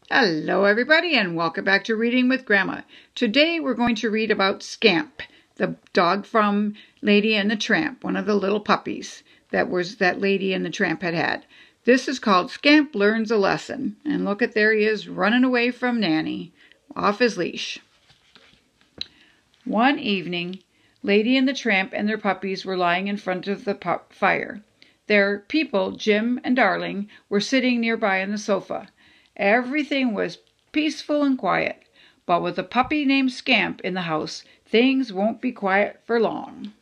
Hello everybody and welcome back to Reading with Grandma. Today we're going to read about Scamp, the dog from Lady and the Tramp, one of the little puppies that Lady and the Tramp had. This is called Scamp Learns a Lesson. And look at, there he is running away from Nanny, off his leash. One evening, Lady and the Tramp and their puppies were lying in front of the fire. Their people, Jim and Darling, were sitting nearby on the sofa. Everything was peaceful and quiet, but with a puppy named Scamp in the house, things won't be quiet for long.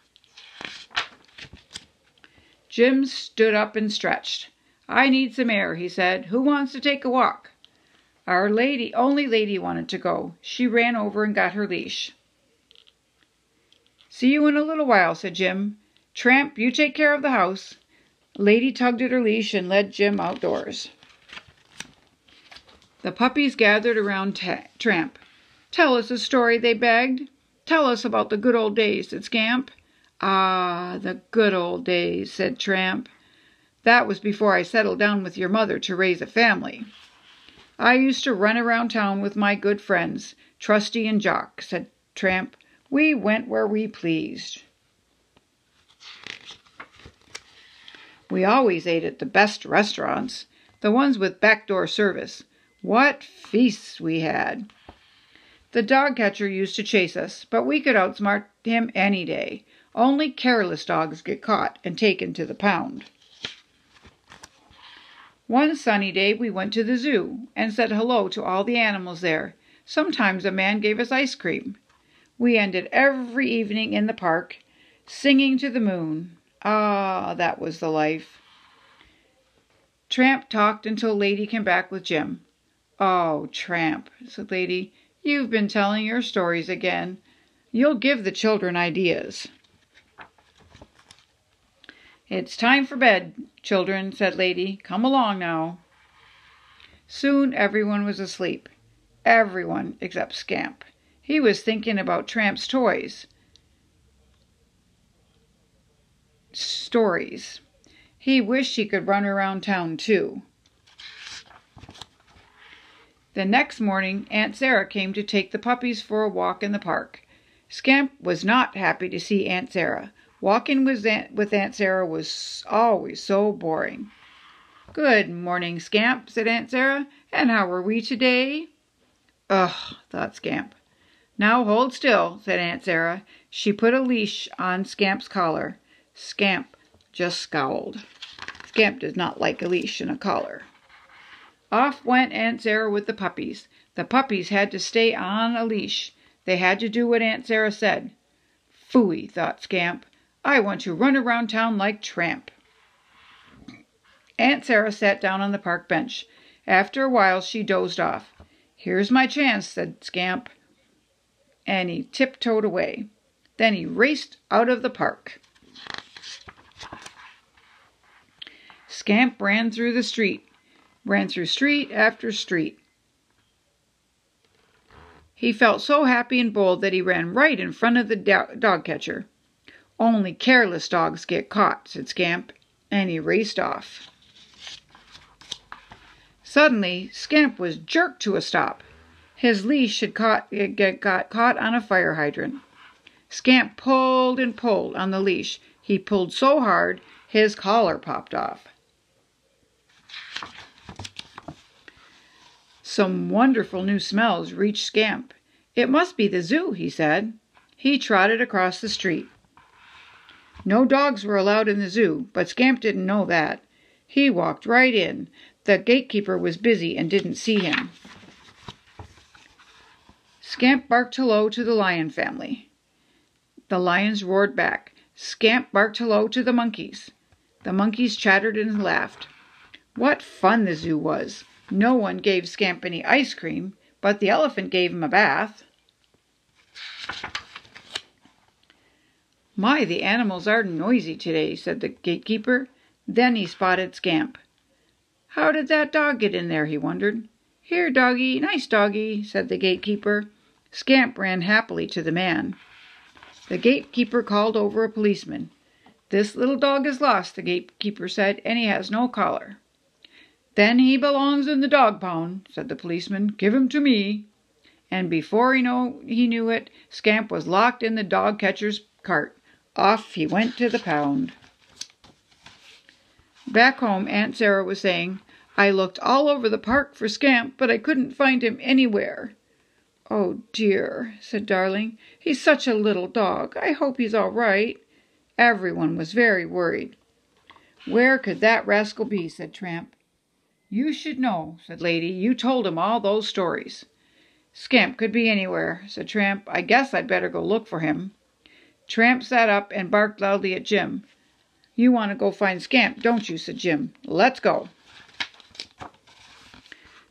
Jim stood up and stretched. "I need some air," he said. "Who wants to take a walk?" Only Lady wanted to go. She ran over and got her leash. "See you in a little while," said Jim. "Tramp, you take care of the house." Lady tugged at her leash and led Jim outdoors. The puppies gathered around Tramp. "Tell us a story," they begged. "Tell us about the good old days," said Scamp. "Ah, the good old days," said Tramp. "That was before I settled down with your mother to raise a family. I used to run around town with my good friends, Trusty and Jock," said Tramp. "We went where we pleased. We always ate at the best restaurants, the ones with backdoor service. What feasts we had! The dog catcher used to chase us, but we could outsmart him any day. Only careless dogs get caught and taken to the pound. One sunny day we went to the zoo and said hello to all the animals there. Sometimes a man gave us ice cream. We ended every evening in the park, singing to the moon. Ah, that was the life." Tramp talked until Lady came back with Jim. "Oh, Tramp," said Lady, "you've been telling your stories again. You'll give the children ideas." "It's time for bed, children," said Lady. "Come along now." Soon everyone was asleep. Everyone except Scamp. He was thinking about Tramp's stories. He wished he could run around town too. The next morning, Aunt Sarah came to take the puppies for a walk in the park. Scamp was not happy to see Aunt Sarah. Walking with Aunt Sarah was always so boring. "Good morning, Scamp," said Aunt Sarah. "And how are we today?" "Ugh," thought Scamp. "Now hold still," said Aunt Sarah. She put a leash on Scamp's collar. Scamp just scowled. Scamp does not like a leash and a collar. Off went Aunt Sarah with the puppies. The puppies had to stay on a leash. They had to do what Aunt Sarah said. "Phooey," thought Scamp. "I want to run around town like Tramp." Aunt Sarah sat down on the park bench. After a while she dozed off. "Here's my chance," said Scamp, and he tiptoed away. Then he raced out of the park. Scamp ran through street after street. He felt so happy and bold that he ran right in front of the dog catcher. "Only careless dogs get caught," said Scamp, and he raced off. Suddenly, Scamp was jerked to a stop. His leash had got caught on a fire hydrant. Scamp pulled and pulled on the leash. He pulled so hard, his collar popped off. Some wonderful new smells reached Scamp. "It must be the zoo," he said. He trotted across the street. No dogs were allowed in the zoo, but Scamp didn't know that. He walked right in. The gatekeeper was busy and didn't see him. Scamp barked hello to the lion family. The lions roared back. Scamp barked hello to the monkeys. The monkeys chattered and laughed. What fun the zoo was! No one gave Scamp any ice cream, but the elephant gave him a bath. "My, the animals are noisy today," said the gatekeeper. Then he spotted Scamp. "How did that dog get in there?" he wondered. "Here, doggy, nice doggy," said the gatekeeper. Scamp ran happily to the man. The gatekeeper called over a policeman. "This little dog is lost," the gatekeeper said, "and he has no collar." "Then he belongs in the dog pound," said the policeman. "Give him to me." And before he knew it, Scamp was locked in the dog catcher's cart. Off he went to the pound. Back home, Aunt Sarah was saying, "I looked all over the park for Scamp, but I couldn't find him anywhere." "Oh, dear," said Darling. "He's such a little dog. I hope he's all right." Everyone was very worried. "Where could that rascal be?" said Tramp. "You should know," said Lady. "You told him all those stories." "Scamp could be anywhere," said Tramp. "I guess I'd better go look for him." Tramp sat up and barked loudly at Jim. "You want to go find Scamp, don't you?" said Jim. "Let's go."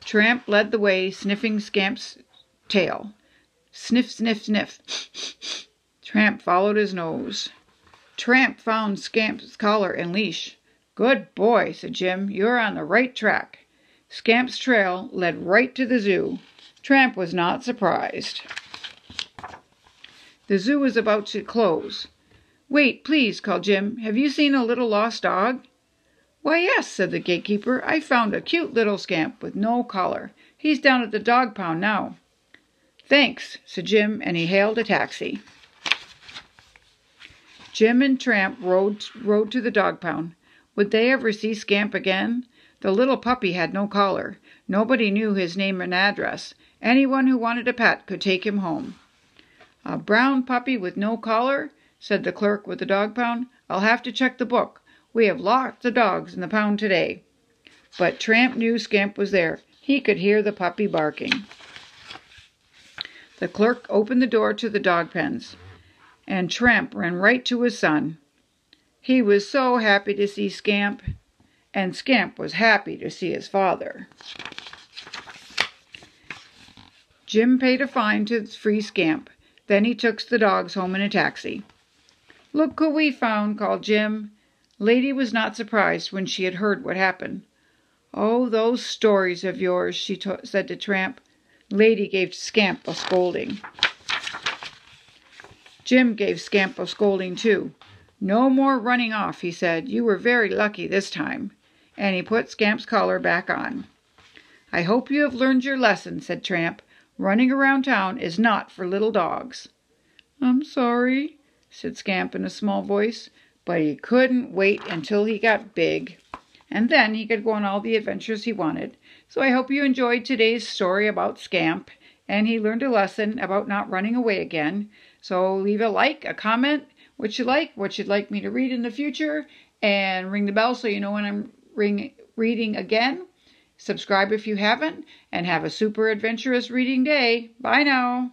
Tramp led the way, sniffing Scamp's tail. Sniff, sniff, sniff. Tramp followed his nose. Tramp found Scamp's collar and leash. "Good boy," said Jim. "You're on the right track." Scamp's trail led right to the zoo. Tramp was not surprised. The zoo was about to close. "Wait, please," called Jim. "Have you seen a little lost dog?" "Why, yes," said the gatekeeper. "I found a cute little Scamp with no collar. He's down at the dog pound now." "Thanks," said Jim, and he hailed a taxi. Jim and Tramp rode to the dog pound. Would they ever see Scamp again? The little puppy had no collar. Nobody knew his name and address. Anyone who wanted a pet could take him home. "A brown puppy with no collar?" said the clerk with the dog pound. "I'll have to check the book. We have lots of dogs in the pound today." But Tramp knew Scamp was there. He could hear the puppy barking. The clerk opened the door to the dog pens, and Tramp ran right to his son. He was so happy to see Scamp, and Scamp was happy to see his father. Jim paid a fine to free Scamp. Then he took the dogs home in a taxi. "Look who we found," called Jim. Lady was not surprised when she had heard what happened. "Oh, those stories of yours," she said to Tramp. Lady gave Scamp a scolding. Jim gave Scamp a scolding too. "No more running off," he said. "You were very lucky this time." And he put Scamp's collar back on. "I hope you have learned your lesson," said Tramp. "Running around town is not for little dogs." "I'm sorry," said Scamp in a small voice, but he couldn't wait until he got big, and then he could go on all the adventures he wanted. So I hope you enjoyed today's story about Scamp, and he learned a lesson about not running away again. So leave a like, a comment, what you'd like me to read in the future, and ring the bell so you know when I'm reading again. Subscribe if you haven't, and have a super adventurous reading day. Bye now.